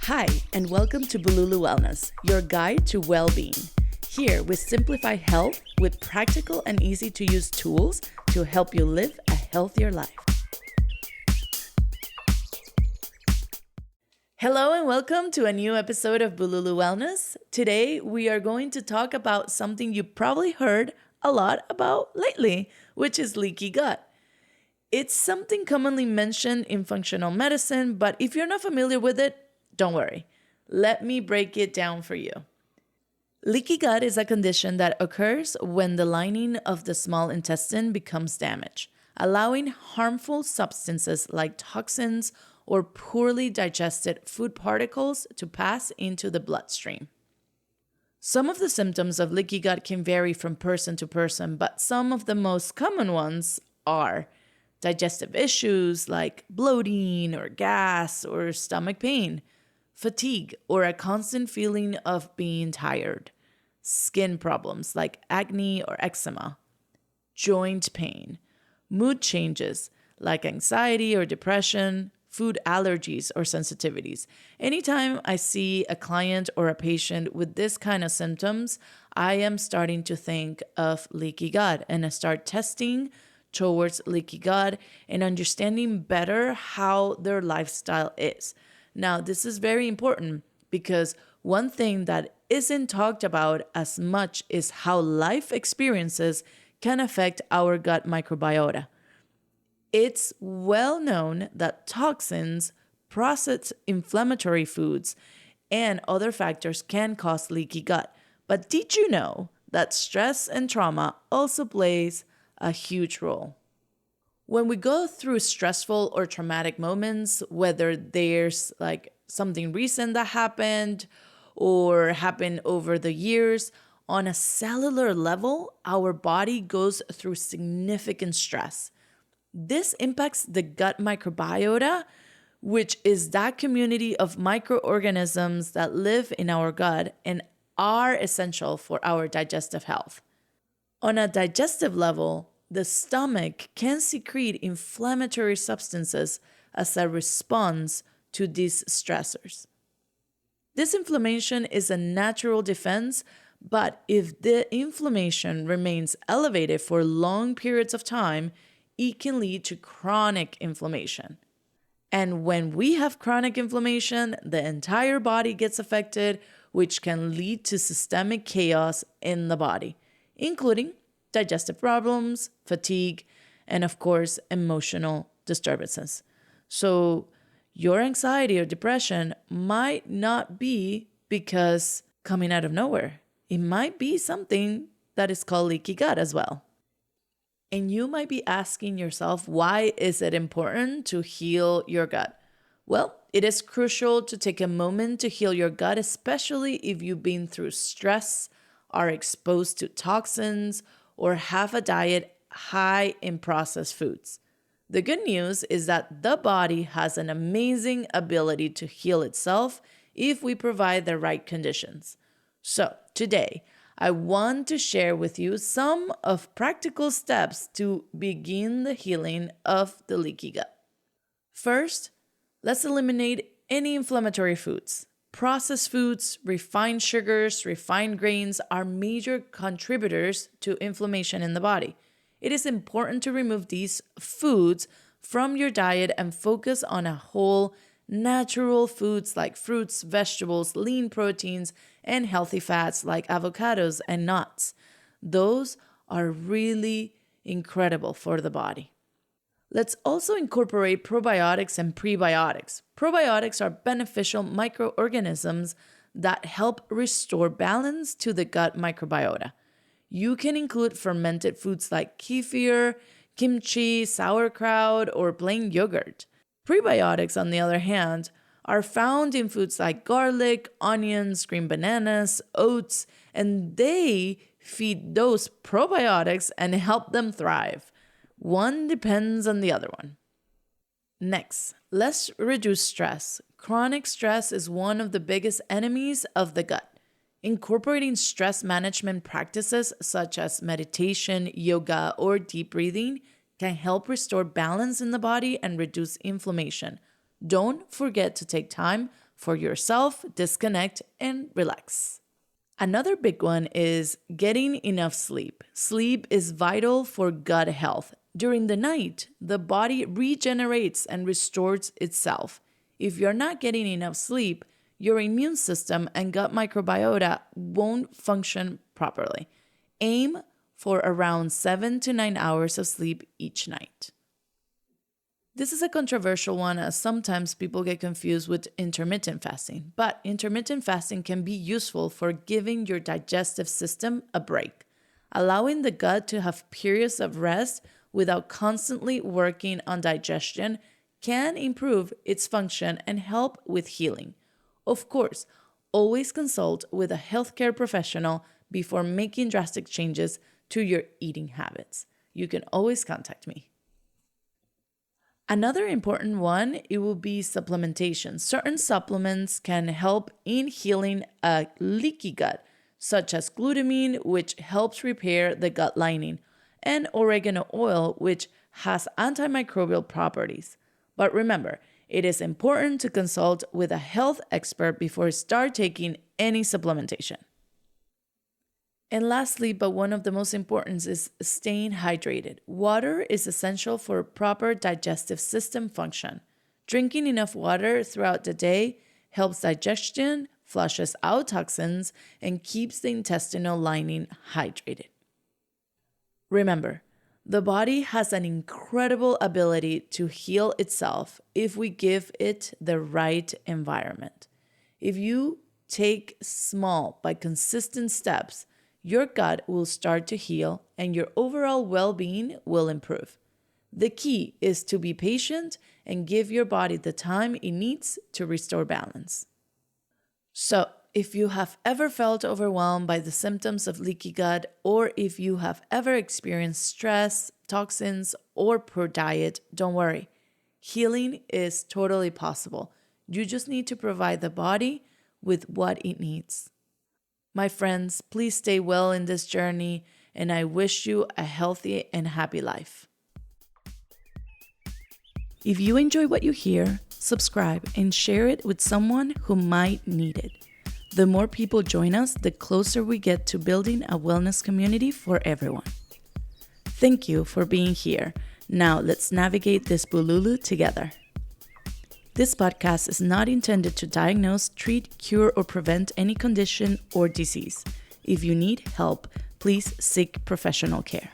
Hi, and welcome to Bululú Wellness, your guide to well-being. Here, we simplify health with practical and easy-to-use tools to help you live a healthier life. Hello and welcome to a new episode of Bululú Wellness. Today, we are going to talk about something you probably heard a lot about lately, which is leaky gut. It's something commonly mentioned in functional medicine, but if you're not familiar with it, don't worry. Let me break it down for you. Leaky gut is a condition that occurs when the lining of the small intestine becomes damaged, allowing harmful substances like toxins or poorly digested food particles to pass into the bloodstream. Some of the symptoms of leaky gut can vary from person to person, but some of the most common ones are digestive issues like bloating or gas or stomach pain, fatigue or a constant feeling of being tired, skin problems like acne or eczema, joint pain, mood changes like anxiety or depression, food allergies or sensitivities. Anytime I see a client or a patient with this kind of symptoms, I am starting to think of leaky gut and I start testing towards leaky gut and understanding better how their lifestyle is. Now, this is very important because one thing that isn't talked about as much is how life experiences can affect our gut microbiota. It's well known that toxins, processed inflammatory foods, and other factors can cause leaky gut. But did you know that stress and trauma also plays a huge role? When we go through stressful or traumatic moments, whether there's like something recent that happened or happened over the years, on a cellular level, our body goes through significant stress. This impacts the gut microbiota, which is that community of microorganisms that live in our gut and are essential for our digestive health. On a digestive level, the stomach can secrete inflammatory substances as a response to these stressors. This inflammation is a natural defense, but if the inflammation remains elevated for long periods of time, it can lead to chronic inflammation. And when we have chronic inflammation, the entire body gets affected, which can lead to systemic chaos in the body, including digestive problems, fatigue, and of course, emotional disturbances. So your anxiety or depression might not be because coming out of nowhere. It might be something that is called leaky gut as well. And you might be asking yourself, why is it important to heal your gut? Well, it is crucial to take a moment to heal your gut, especially if you've been through stress, are exposed to toxins, or have a diet high in processed foods. The good news is that the body has an amazing ability to heal itself if we provide the right conditions. So today, I want to share with you some of practical steps to begin the healing of the leaky gut. First, let's eliminate any inflammatory foods. Processed foods, refined sugars, refined grains are major contributors to inflammation in the body. It is important to remove these foods from your diet and focus on a whole, natural foods like fruits, vegetables, lean proteins, and healthy fats like avocados and nuts. Those are really incredible for the body. Let's also incorporate probiotics and prebiotics. Probiotics are beneficial microorganisms that help restore balance to the gut microbiota. You can include fermented foods like kefir, kimchi, sauerkraut, or plain yogurt. Prebiotics, on the other hand, are found in foods like garlic, onions, green bananas, oats, and they feed those probiotics and help them thrive. One depends on the other one. Next, let's reduce stress. Chronic stress is one of the biggest enemies of the gut. Incorporating stress management practices such as meditation, yoga, or deep breathing can help restore balance in the body and reduce inflammation. Don't forget to take time for yourself, disconnect, and relax. Another big one is getting enough sleep. Sleep is vital for gut health. During the night, the body regenerates and restores itself. If you're not getting enough sleep, your immune system and gut microbiota won't function properly. Aim for around 7 to 9 hours of sleep each night. This is a controversial one as sometimes people get confused with intermittent fasting, but intermittent fasting can be useful for giving your digestive system a break. Allowing the gut to have periods of rest without constantly working on digestion can improve its function and help with healing. Of course, always consult with a healthcare professional before making drastic changes to your eating habits. You can always contact me. Another important one, it will be supplementation. Certain supplements can help in healing a leaky gut, such as glutamine, which helps repair the gut lining, and oregano oil, which has antimicrobial properties. But remember, it is important to consult with a health expert before you start taking any supplementation. And lastly, but one of the most important is staying hydrated. Water is essential for proper digestive system function. Drinking enough water throughout the day helps digestion, flushes out toxins, and keeps the intestinal lining hydrated. Remember, the body has an incredible ability to heal itself if we give it the right environment. If you take small but consistent steps, your gut will start to heal and your overall well-being will improve. The key is to be patient and give your body the time it needs to restore balance. So, if you have ever felt overwhelmed by the symptoms of leaky gut, or if you have ever experienced stress, toxins, or poor diet, don't worry. Healing is totally possible. You just need to provide the body with what it needs. My friends, please stay well in this journey, and I wish you a healthy and happy life. If you enjoy what you hear, subscribe and share it with someone who might need it. The more people join us, the closer we get to building a wellness community for everyone. Thank you for being here. Now let's navigate this Bululú together. This podcast is not intended to diagnose, treat, cure, or prevent any condition or disease. If you need help, please seek professional care.